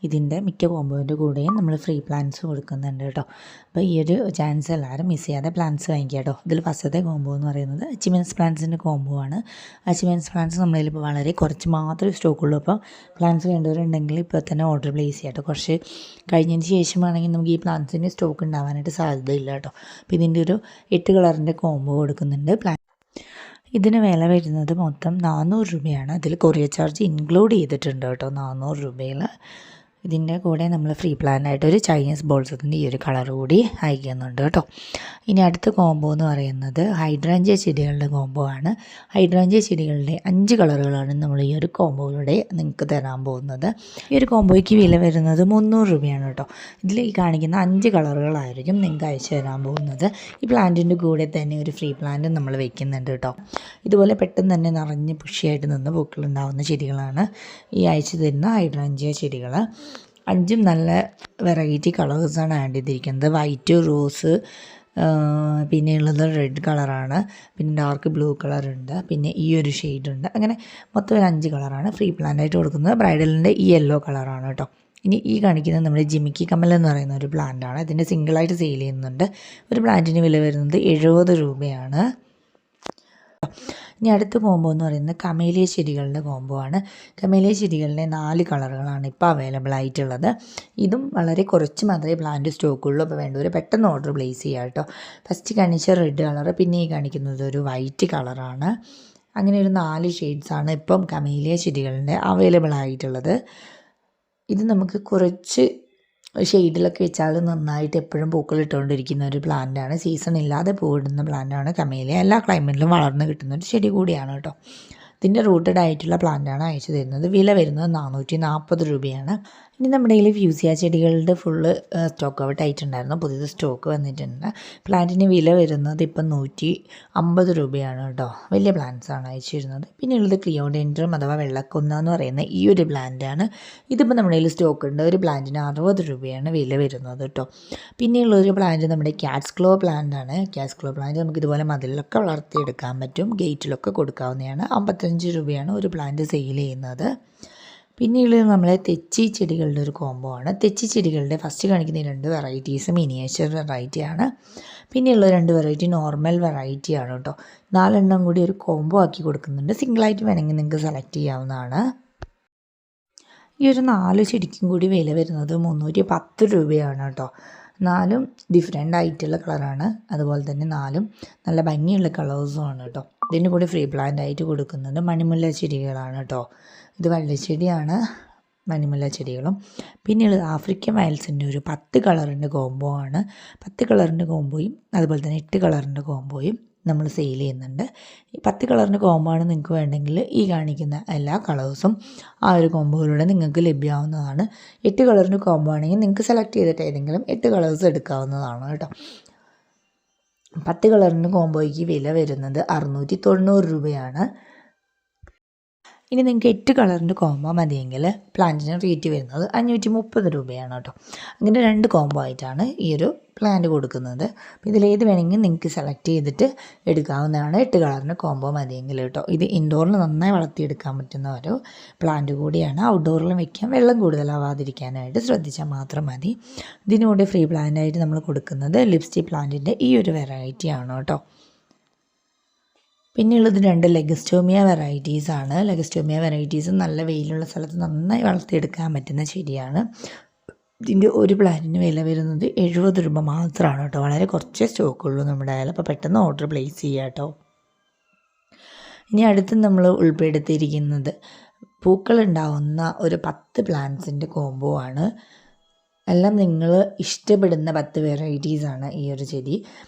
ഇതിൻ്റെ മിക്ക കോമ്പോൻ്റെ കൂടെയും നമ്മൾ ഫ്രീ പ്ലാൻസ് കൊടുക്കുന്നുണ്ട് കേട്ടോ. അപ്പോൾ ഈ ഒരു ചാൻസ് എല്ലാവരും മിസ് ചെയ്യാതെ പ്ലാൻസ് വാങ്ങിക്കുക കേട്ടോ. ഇതിൽ ഫസ്റ്റത്തെ കോമ്പോ എന്ന് പറയുന്നത് അച്ചീവ്മെൻറ്റ്സ് പ്ലാൻസിൻ്റെ കോമ്പോ ആണ്. അച്ചീവ്മെൻറ്റ്സ് പ്ലാൻസ് നമ്മളതിൽ ഇപ്പോൾ വളരെ കുറച്ച് മാത്രമേ സ്റ്റോക്കുള്ളൂ. അപ്പോൾ പ്ലാൻസ് വേണ്ടവരുണ്ടെങ്കിൽ ഇപ്പോൾ തന്നെ ഓർഡർ പ്ലേസ് ചെയ്യാം കേട്ടോ. കുറച്ച് കഴിഞ്ഞതിന് ശേഷമാണെങ്കിൽ നമുക്ക് ഈ പ്ലാൻസിന് സ്റ്റോക്ക് ഉണ്ടാവാനായിട്ട് സാധ്യതയില്ല കേട്ടോ. അപ്പോൾ ഇതിൻ്റെ ഒരു 8 കളറിൻ്റെ കോമ്പോ കൊടുക്കുന്നുണ്ട്. ഇതിന് വില വരുന്നത് മൊത്തം 400 രൂപയാണ്. അതിൽ കൊറിയർ ചാർജ് ഇൻക്ലൂഡ് ചെയ്തിട്ടുണ്ട് കേട്ടോ. 400 രൂപയിൽ ഇതിൻ്റെ കൂടെ നമ്മൾ ഫ്രീ പ്ലാനായിട്ട് ഒരു ചൈനീസ് ബോൾസത്തിൻ്റെ ഈ ഒരു കളർ കൂടി അയക്കുന്നുണ്ട് കേട്ടോ. ഇനി അടുത്ത കോംബോ എന്ന് പറയുന്നത് ഹൈഡ്രാഞ്ചിയ ചെടികളുടെ കോംബോ ആണ്. ഹൈഡ്രാഞ്ചിയ ചെടികളുടെ 5 കളറുകളാണ് നമ്മൾ ഈ ഒരു കോംബോയിലൂടെ നിങ്ങൾക്ക് തരാൻ പോകുന്നത്. ഈ ഒരു കോംബോയ്ക്ക് വില വരുന്നത് 300 രൂപയാണ് കേട്ടോ. ഇതിൽ ഈ കാണിക്കുന്ന 5 കളറുകളായിരിക്കും നിങ്ങൾക്ക് അയച്ചു തരാൻ പോകുന്നത്. ഈ പ്ലാന്റിൻ്റെ കൂടെ തന്നെ ഒരു ഫ്രീ പ്ലാന്റ് നമ്മൾ വെക്കുന്നുണ്ട് കേട്ടോ. ഇതുപോലെ പെട്ടെന്ന് തന്നെ നിറഞ്ഞ് പുഷിയായിട്ട് നിന്ന് പൂക്കളുണ്ടാകുന്ന ചെടികളാണ് ഈ അയച്ചു തരുന്ന ഹൈഡ്രാഞ്ചിയ ചെടികൾ. 5ഉം നല്ല വെറൈറ്റി കളേഴ്സാണ് ആഡ് ചെയ്തിരിക്കുന്നത്. വൈറ്റ്, റോസ്, പിന്നെ ഉള്ളത് റെഡ് കളറാണ്, പിന്നെ ഡാർക്ക് ബ്ലൂ കളറുണ്ട്, പിന്നെ ഈ ഒരു ഷെയ്ഡുണ്ട്. അങ്ങനെ മൊത്തം ഒരു 5 കളറാണ് ഫ്രീ പ്ലാന്റായിട്ട് കൊടുക്കുന്നത്. ബ്രൈഡലിൻ്റെ ഈ യെല്ലോ കളറാണ് കേട്ടോ. ഇനി ഈ കാണിക്കുന്നത് നമ്മുടെ ജിമിക്കി കമൽ എന്ന് പറയുന്ന ഒരു പ്ലാന്റാണ്. ഇതിൻ്റെ സിംഗിളായിട്ട് സെയിൽ ചെയ്യുന്നുണ്ട്. ഒരു പ്ലാന്റിന് വില വരുന്നത് 70 രൂപയാണ്. ഇനി അടുത്ത കോംബോ എന്ന് പറയുന്നത് കമേലിയ ചെടികളുടെ കോംബോ ആണ്. കമേലിയ ചെടികളുടെ 4 കളറുകളാണ് ഇപ്പോൾ അവൈലബിൾ ആയിട്ടുള്ളത്. ഇതും വളരെ കുറച്ച് മാത്രമേ പ്ലാന്റ് സ്റ്റോക്കുള്ളൂ. അപ്പോൾ വേണ്ടവർ പെട്ടെന്ന് ഓർഡർ പ്ലേസ് ചെയ്യുക കേട്ടോ. ഫസ്റ്റ് കാണിച്ച റെഡ് കളർ, പിന്നെ ഈ കാണിക്കുന്നത് ഒരു വൈറ്റ് കളറാണ്. അങ്ങനെ ഒരു 4 ഷെയ്ഡ്സാണ് ഇപ്പം കമേലിയ ചെടികളുടെ അവൈലബിൾ ആയിട്ടുള്ളത്. ഇത് നമുക്ക് കുറച്ച് ഷെയ്ഡിലൊക്കെ വെച്ചാൽ നന്നായിട്ട് എപ്പോഴും പൂക്കൾ ഇട്ടുകൊണ്ടിരിക്കുന്ന ഒരു പ്ലാന്റാണ്. സീസൺ ഇല്ലാതെ പൂവിടുന്ന പ്ലാന്റാണ് കമേലിയ. എല്ലാ ക്ലൈമറ്റിലും വളർന്ന് കിട്ടുന്ന ഒരു ചെടി കൂടിയാണ് കേട്ടോ. ഇതിൻ്റെ റൂട്ടഡ് ആയിട്ടുള്ള പ്ലാന്റാണ് അയച്ചു തരുന്നത്. വില വരുന്നത് 440 രൂപയാണ്. ഇനി നമ്മുടെ കയ്യിൽ ഫ്യൂസിയ ചെടികളുടെ ഫുള്ള് സ്റ്റോക്ക് ഔട്ട് ആയിട്ടുണ്ടായിരുന്നു. പുതിയത് സ്റ്റോക്ക് വന്നിട്ടുണ്ട്. പ്ലാന്റിന് വില വരുന്നത് ഇപ്പം 150 രൂപയാണ് കേട്ടോ. വലിയ പ്ലാന്റ്സാണ് അയച്ചു തരുന്നത്. പിന്നെ ഉള്ളത് ക്ലിയോഡെൻഡ്രം അഥവാ വെള്ളക്കൊന്ന എന്ന് പറയുന്ന ഈ ഒരു പ്ലാന്റാണ്. ഇതിപ്പോൾ നമ്മുടെ കയ്യിൽ സ്റ്റോക്ക് ഉണ്ട്. ഒരു പ്ലാന്റിന് 60 രൂപയാണ് വില വരുന്നത് കേട്ടോ. പിന്നെയുള്ളൊരു പ്ലാന്റ് നമ്മുടെ ക്യാറ്റ്സ് ക്ലോ പ്ലാന്റാണ്. ക്യാറ്റ്സ് ക്ലോ പ്ലാന്റ് നമുക്ക് ഇതുപോലെ മതിലൊക്കെ വളർത്തിയെടുക്കാൻ പറ്റും. ഗേറ്റിലൊക്കെ കൊടുക്കാവുന്നതാണ്. 55 രൂപയാണ് ഒരു പ്ലാന്റ് സെയിൽ ചെയ്യുന്നത്. പിന്നെയുള്ളത് നമ്മളെ തെച്ചി ചെടികളുടെ ഒരു കോംബോ ആണ്. തെച്ചി ചെടികളുടെ ഫസ്റ്റ് കാണിക്കുന്ന 2 വെറൈറ്റീസ് മിനിയേച്ചർ വെറൈറ്റിയാണ്. പിന്നെയുള്ള 2 വെറൈറ്റി നോർമൽ വെറൈറ്റിയാണ് കേട്ടോ. 4 എണ്ണം കൂടി ഒരു കോംബോ ആക്കി കൊടുക്കുന്നുണ്ട്. സിംഗിളായിട്ട് വേണമെങ്കിൽ നിങ്ങൾക്ക് സെലക്ട് ചെയ്യാവുന്നതാണ്. ഈ ഒരു 4 ചെടിക്കും കൂടി വില വരുന്നത് 310 രൂപയാണ് കേട്ടോ. 4ഉം ഡിഫറെൻ്റ് ആയിട്ടുള്ള കളറാണ്. അതുപോലെ തന്നെ 4ഉം നല്ല ഭംഗിയുള്ള കളേഴ്സുമാണ് കേട്ടോ. ഇതിൻ്റെ കൂടെ ഫ്രീ പ്ലാന്റ് ആയിട്ട് കൊടുക്കുന്നത് മണിമുല്ല ചെടികളാണ് കേട്ടോ. ഇത് വള്ളിച്ചെടിയാണ്, മണിമുല്ല ചെടികളും. പിന്നെയുള്ളത് ആഫ്രിക്കൻ വയൽസിൻ്റെ ഒരു 10 കളറിൻ്റെ കോംബോ ആണ്. 10 കളറിൻ്റെ കോംബോയും അതുപോലെ തന്നെ 8 കളറിൻ്റെ കോംബോയും നമ്മൾ സെയിൽ ചെയ്യുന്നുണ്ട്. ഈ 10 കളറിൻ്റെ കോംബോ ആണ് നിങ്ങൾക്ക് വേണ്ടെങ്കിൽ ഈ കാണിക്കുന്ന എല്ലാ കളേഴ്സും ആ ഒരു കോംബോയിലൂടെ നിങ്ങൾക്ക് ലഭ്യമാവുന്നതാണ്. 8 കളറിൻ്റെ കോംബോ ആണെങ്കിൽ നിങ്ങൾക്ക് സെലക്ട് ചെയ്തിട്ട് ഏതെങ്കിലും 8 കളേഴ്സ് എടുക്കാവുന്നതാണ് കേട്ടോ. 10 കളറിൻ്റെ കോംബോയ്ക്ക് വില വരുന്നത് 690 രൂപയാണ്. ഇനി നിങ്ങൾക്ക് 8 കളറിൻ്റെ കോംബോ മതിയെങ്കിൽ പ്ലാന്റിന് റേറ്റ് വരുന്നത് 530 രൂപയാണ് കേട്ടോ. അങ്ങനെ 2 കോംബോ ആയിട്ടാണ് ഈ ഒരു പ്ലാന്റ് കൊടുക്കുന്നത്. അപ്പോൾ ഇതിലേത് വേണമെങ്കിൽ നിങ്ങൾക്ക് സെലക്ട് ചെയ്തിട്ട് എടുക്കാവുന്നതാണ്. 8 കളറിൻ്റെ കോംബോ മതിയെങ്കിൽ കേട്ടോ. ഇത് ഇൻഡോറിൽ നന്നായി വളർത്തിയെടുക്കാൻ പറ്റുന്ന ഒരു പ്ലാന്റ് കൂടിയാണ്. ഔട്ട്ഡോറിലും വയ്ക്കാം. വെള്ളം കൂടുതലാവാതിരിക്കാനായിട്ട് ശ്രദ്ധിച്ചാൽ മാത്രം മതി. ഇതിനൂടെ ഫ്രീ പ്ലാന്റായിട്ട് നമ്മൾ കൊടുക്കുന്നത് ലിപ്സ്റ്റിക് പ്ലാന്റിൻ്റെ ഈ ഒരു വെറൈറ്റിയാണ് കേട്ടോ. പിന്നെയുള്ളത് 2 ലെഗസ്റ്റോമിയ വെറൈറ്റീസാണ്. ലെഗസ്റ്റോമിയ വെറൈറ്റീസ് നല്ല വെയിലുള്ള സ്ഥലത്ത് നന്നായി വളർത്തിയെടുക്കാൻ പറ്റുന്ന ചെടിയാണ്. ഇതിൻ്റെ ഒരു പ്ലാന്റിന് വില വരുന്നത് 70 രൂപ മാത്രമാണ് കേട്ടോ. വളരെ കുറച്ചേ സ്റ്റോക്കുള്ളൂ നമ്മുടെ കയ്യിൽ. അപ്പോൾ പെട്ടെന്ന് ഓർഡർ പ്ലേസ് ചെയ്യുക കേട്ടോ. ഇനി അടുത്ത് നമ്മൾ ഉൾപ്പെടുത്തിയിരിക്കുന്നത് പൂക്കളുണ്ടാവുന്ന ഒരു 10 പ്ലാന്റ്സിൻ്റെ കോംബോ ആണ്. എല്ലാം നിങ്ങൾ ഇഷ്ടപ്പെടുന്ന 10 വെറൈറ്റീസാണ് ഈ ഒരു ചെടി.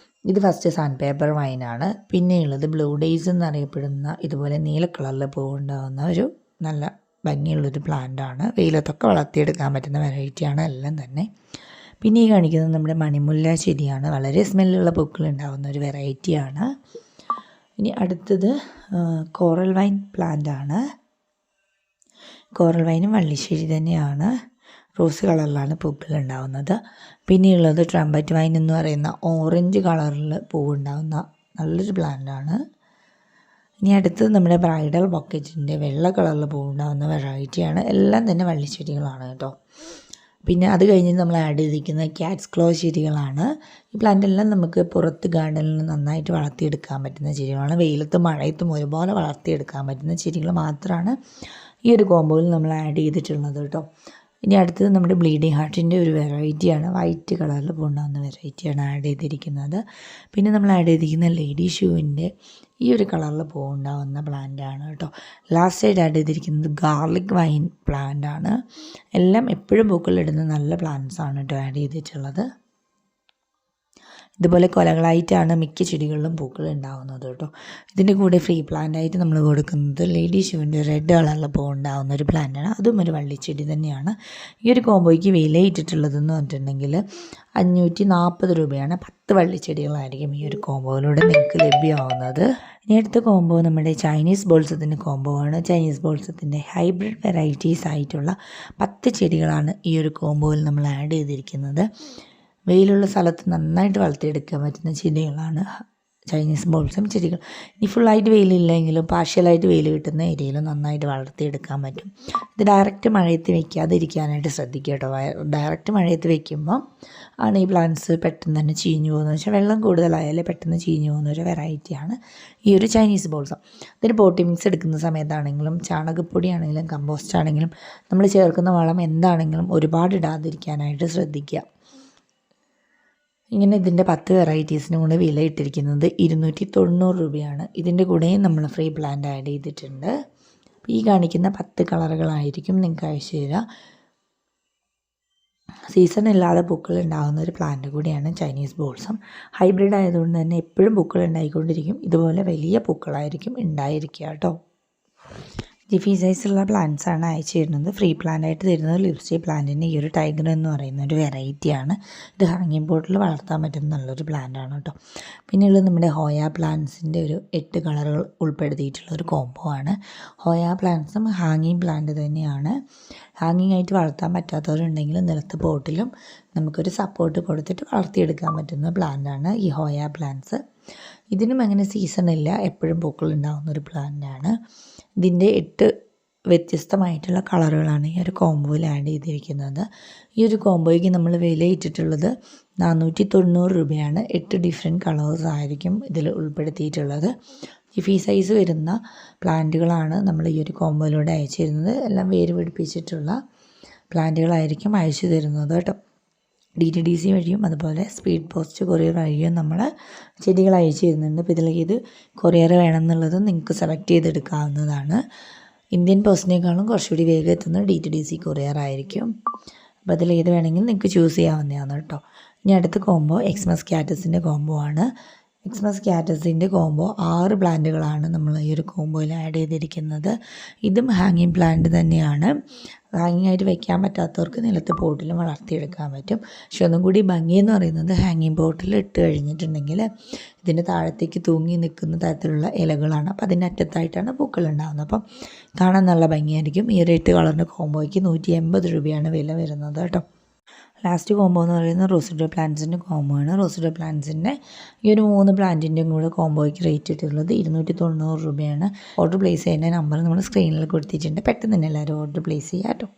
ഇത് ഫസ്റ്റ് സാൻഡ് പേപ്പർ വൈനാണ്. പിന്നെയുള്ളത് ബ്ലൂ ഡേയ്സ് എന്നറിയപ്പെടുന്ന ഇതുപോലെ നീല കളറിൽ പൂവുണ്ടാകുന്ന ഒരു നല്ല ഭംഗിയുള്ളൊരു പ്ലാന്റാണ്. വെയിലത്തൊക്കെ വളർത്തിയെടുക്കാൻ പറ്റുന്ന വെറൈറ്റിയാണ് എല്ലാം തന്നെ. പിന്നെ ഈ കാണിക്കുന്നത് നമ്മുടെ മണിമുല്ല ചെടിയാണ്. വളരെ സ്മെല്ലുള്ള പൂക്കൾ ഉണ്ടാകുന്ന ഒരു വെറൈറ്റിയാണ്. ഇനി അടുത്തത് കോറൽ വൈൻ പ്ലാന്റാണ്. കോറൽ വൈനും വള്ളിശ്ശേരി തന്നെയാണ്. റോസ് കളറിലാണ് പൂക്കൾ ഉണ്ടാകുന്നത്. പിന്നെയുള്ളത് ട്രംപറ്റ് വൈൻ എന്ന് പറയുന്ന ഓറഞ്ച് കളറിൽ പൂവുണ്ടാകുന്ന നല്ലൊരു പ്ലാന്റാണ്. ഇനി അടുത്തത് നമ്മുടെ ബ്രൈഡൽ ബൊക്കറ്റിൻ്റെ വെള്ള കളറിൽ പൂവുണ്ടാകുന്ന വെറൈറ്റിയാണ്. എല്ലാം തന്നെ വള്ളിച്ചെടികളാണ് കേട്ടോ. പിന്നെ അത് കഴിഞ്ഞ് നമ്മൾ ആഡ് ചെയ്തിരിക്കുന്ന ക്യാറ്റ്സ് ക്ലോ ചെടികളാണ്. ഈ പ്ലാന്റ് എല്ലാം നമുക്ക് പുറത്ത് ഗാർഡനിൽ നന്നായിട്ട് വളർത്തിയെടുക്കാൻ പറ്റുന്ന ചെടികളാണ്. വെയിലത്തും മഴയത്തും ഒരുപോലെ വളർത്തിയെടുക്കാൻ പറ്റുന്ന ചെടികൾ മാത്രമാണ് ഈ ഒരു കോമ്പോയിൽ നമ്മൾ ആഡ് ചെയ്തിട്ടുള്ളത് കേട്ടോ. ഇനി അടുത്തത് നമ്മുടെ ബ്ലീഡിങ് ഹാർട്ടിൻ്റെ ഒരു വെറൈറ്റിയാണ്. വൈറ്റ് കളറിൽ പൂണ്ടാകുന്ന വെറൈറ്റിയാണ് ആഡ് ചെയ്തിരിക്കുന്നത്. പിന്നെ നമ്മൾ ആഡ് ചെയ്തിരിക്കുന്ന ലേഡി ഷൂവിൻ്റെ ഈ ഒരു കളറിൽ പൂവുണ്ടാകുന്ന പ്ലാന്റാണ് കേട്ടോ. ലാസ്റ്റായിട്ട് ആഡ് ചെയ്തിരിക്കുന്നത് ഗാർലിക് വൈൻ പ്ലാന്റാണ്. എല്ലാം എപ്പോഴും പൂക്കളിടുന്ന നല്ല പ്ലാന്റ്സാണ് കേട്ടോ ആഡ് ചെയ്തിട്ടുള്ളത്. ഇതുപോലെ കൊലകളായിട്ടാണ് മിക്ക ചെടികളിലും പൂക്കൾ ഉണ്ടാകുന്നത് കേട്ടോ. ഇതിൻ്റെ കൂടെ ഫ്രീ പ്ലാന്റായിട്ട് നമ്മൾ കൊടുക്കുന്നത് ലേഡി ഷൂവിൻ്റെ റെഡ് കളറിൽ പൂവുണ്ടാകുന്ന ഒരു പ്ലാന്റാണ്. അതും ഒരു വള്ളിച്ചെടി തന്നെയാണ്. ഈ ഒരു കോമ്പോയ്ക്ക് വിലയിട്ടിട്ടുള്ളതെന്ന് പറഞ്ഞിട്ടുണ്ടെങ്കിൽ 540 രൂപയാണ്. 10 വള്ളിച്ചെടികളായിരിക്കും ഈ ഒരു കോമ്പോയിലൂടെ നിങ്ങൾക്ക് ലഭ്യമാവുന്നത്. ഇനി അടുത്ത കോമ്പോ നമ്മുടെ ചൈനീസ് ബോൾസത്തിൻ്റെ കോമ്പോ ആണ്. ചൈനീസ് ബോൾസത്തിൻ്റെ ഹൈബ്രിഡ് വെറൈറ്റീസ് ആയിട്ടുള്ള 10 ചെടികളാണ് ഈ ഒരു കോമ്പോയിൽ നമ്മൾ ആഡ് ചെയ്തിരിക്കുന്നത്. വെയിലുള്ള സ്ഥലത്ത് നന്നായിട്ട് വളർത്തിയെടുക്കാൻ പറ്റുന്ന ചെടികളാണ് ചൈനീസ് ബോൾസം ചെടികൾ. ഇനി ഫുള്ളായിട്ട് വെയിലില്ലെങ്കിലും പാർഷ്യലായിട്ട് വെയിൽ കിട്ടുന്ന ഏരിയയിൽ നന്നായിട്ട് വളർത്തിയെടുക്കാൻ പറ്റും. ഇത് ഡയറക്റ്റ് മഴയത്ത് വയ്ക്കാതിരിക്കാനായിട്ട് ശ്രദ്ധിക്കുക കേട്ടോ. ഡയറക്റ്റ് മഴയത്ത് വയ്ക്കുമ്പോൾ ആണ് ഈ പ്ലാന്റ്സ് പെട്ടെന്ന് തന്നെ ചീഞ്ഞു പോകുന്നത്. പക്ഷേ വെള്ളം കൂടുതലായാലേ പെട്ടെന്ന് ചീഞ്ഞു പോകുന്ന ഒരു വെറൈറ്റിയാണ് ഈ ഒരു ചൈനീസ് ബോൾസം. ഇതിന് പോട്ടി മിക്സ് എടുക്കുന്ന സമയത്താണെങ്കിലും ചാണകപ്പൊടി ആണെങ്കിലും കമ്പോസ്റ്റ് ആണെങ്കിലും നമ്മൾ ചേർക്കുന്ന വളം എന്താണെങ്കിലും ഒരുപാട് ഇടാതിരിക്കാനായിട്ട് ശ്രദ്ധിക്കുക. ഇങ്ങനെ ഇതിൻ്റെ 10 വെറൈറ്റീസിനും കൂടെ വില ഇട്ടിരിക്കുന്നത് 290 രൂപയാണ്. ഇതിൻ്റെ കൂടെയും നമ്മൾ ഫ്രീ പ്ലാന്റ് ആഡ് ചെയ്തിട്ടുണ്ട്. ഈ കാണിക്കുന്ന 10 കളറുകളായിരിക്കും നിങ്ങൾക്ക് അയച്ചു തരിക. സീസൺ ഇല്ലാതെ പൂക്കൾ ഉണ്ടാകുന്ന ഒരു പ്ലാന്റ് കൂടിയാണ് ചൈനീസ് ബോൾസം. ഹൈബ്രിഡ് ആയതുകൊണ്ട് തന്നെ എപ്പോഴും പൂക്കൾ ഉണ്ടായിക്കൊണ്ടിരിക്കും. ഇതുപോലെ വലിയ പൂക്കളായിരിക്കും ഉണ്ടായിരിക്കുക കേട്ടോ. ജിഫി സൈസുള്ള പ്ലാന്റ്സാണ് അയച്ചു തരുന്നത്. ഫ്രീ പ്ലാന്റായിട്ട് തരുന്നത് ലിപ്സ്റ്റിക് പ്ലാന്റിൻ്റെ ഈ ഒരു ടൈഗർ എന്ന് പറയുന്ന ഒരു വെറൈറ്റിയാണ്. ഇത് ഹാങ്ങിങ് പോട്ടിൽ വളർത്താൻ പറ്റുന്ന നല്ലൊരു പ്ലാന്റാണ് കേട്ടോ. പിന്നെയുള്ളത് നമ്മുടെ ഹോയ പ്ലാന്റ്സിൻ്റെ ഒരു 8 കളറുകൾ ഉൾപ്പെടുത്തിയിട്ടുള്ള ഒരു കോംബോ ആണ്. ഹോയ പ്ലാന്റ്സും ഹാങ്ങിങ് പ്ലാന്റ് തന്നെയാണ്. ഹാങ്ങിങ് ആയിട്ട് വളർത്താൻ പറ്റാത്തവരുണ്ടെങ്കിൽ നിലത്ത് പോട്ടിലും നമുക്കൊരു സപ്പോർട്ട് കൊടുത്തിട്ട് വളർത്തിയെടുക്കാൻ പറ്റുന്ന പ്ലാന്റാണ് ഈ ഹോയ പ്ലാന്റ്സ്. ഇതിനും അങ്ങനെ സീസണില്ല, എപ്പോഴും പൂക്കൾ ഉണ്ടാകുന്ന ഒരു പ്ലാന്റാണ്. ഇതിൻ്റെ 8 വ്യത്യസ്തമായിട്ടുള്ള കളറുകളാണ് ഈ ഒരു കോംബോയിൽ ആഡ് ചെയ്തിരിക്കുന്നത്. ഈ ഒരു കോംബോയ്ക്ക് നമ്മൾ വില ഇട്ടിട്ടുള്ളത് 490 രൂപയാണ്. 8 ഡിഫറെൻറ്റ് കളേഴ്സ് ആയിരിക്കും ഇതിൽ ഉൾപ്പെടുത്തിയിട്ടുള്ളത്. ജിഫി സൈസ് വരുന്ന പ്ലാന്റുകളാണ് നമ്മൾ ഈ ഒരു കോംബോയിലൂടെ അയച്ചു തരുന്നത്. എല്ലാം വേര് പിടിപ്പിച്ചിട്ടുള്ള പ്ലാന്റുകളായിരിക്കും അയച്ചു തരുന്നത് കേട്ടോ. DTDC വഴിയും അതുപോലെ സ്പീഡ് പോസ്റ്റ് കൊറിയർ വഴിയും നമ്മൾ ചെടികൾ അയച്ചു തരുന്നുണ്ട്. അപ്പോൾ ഇതിലേക്ക് ഇത് കൊറിയർ വേണമെന്നുള്ളത് നിങ്ങൾക്ക് സെലക്ട് ചെയ്തെടുക്കാവുന്നതാണ്. ഇന്ത്യൻ പോസ്റ്റിനേക്കാളും കുറച്ചുകൂടി വേഗം എത്തുന്നത് DTDC കൊറിയർ ആയിരിക്കും. അപ്പോൾ അതിൽ ഏത് വേണമെങ്കിലും നിങ്ങൾക്ക് ചൂസ് ചെയ്യാവുന്നതാണ് കേട്ടോ. ഇനി അടുത്ത കോംബോ എക്സ്മസ് ക്യാറ്റസിൻ്റെ കോംബോ ആണ്. എക്സ്മസ് ക്യാറ്റസിൻ്റെ കോംബോ 6 പ്ലാന്റുകളാണ് നമ്മൾ ഈ ഒരു കോംബോയിൽ ആഡ് ചെയ്തിരിക്കുന്നത്. ഇതും ഹാങ്ങിങ് പ്ലാന്റ് തന്നെയാണ്. ഹാങ്ങിങ് ആയിട്ട് വയ്ക്കാൻ പറ്റാത്തവർക്ക് നിലത്ത് പോട്ടിലും വളർത്തിയെടുക്കാൻ പറ്റും. പക്ഷെ ഒന്നും കൂടി ഭംഗിയെന്ന് പറയുന്നത് ഹാങ്ങിങ് പോട്ടിൽ ഇട്ട് കഴിഞ്ഞിട്ടുണ്ടെങ്കിൽ ഇതിൻ്റെ താഴത്തേക്ക് തൂങ്ങി നിൽക്കുന്ന തരത്തിലുള്ള ഇലകളാണ്. അപ്പോൾ അതിൻ്റെ അറ്റത്തായിട്ടാണ് പൂക്കൾ ഉണ്ടാകുന്നത്. അപ്പം കാണാൻ നല്ല ഭംഗിയായിരിക്കും. ഈ ഒരു 8 കളറിൻ്റെ കോംബോയ്ക്ക് 180 രൂപയാണ് വില വരുന്നത് കേട്ടോ. ലാസ്റ്റ് കോംബോ എന്ന് പറയുന്നത് റോസിഡോ പ്ലാന്റ്സിൻ്റെ കോംബോ ആണ്. റോസിഡോ പ്ലാന്റ്സിൻ്റെ ഈ ഒരു 3 പ്ലാന്റിൻ്റെയും കൂടെ കോംബോയ്ക്ക് റേറ്റ് ഇട്ടിട്ടുള്ളത് 290 രൂപയാണ്. ഓർഡർ പ്ലേസ് ചെയ്യുന്ന നമ്പർ നമ്മൾ സ്ക്രീനിൽ കൊടുത്തിട്ടുണ്ട്. പെട്ടെന്ന് തന്നെ എല്ലാവരും ഓർഡർ പ്ലേസ് ചെയ്യാം കേട്ടോ.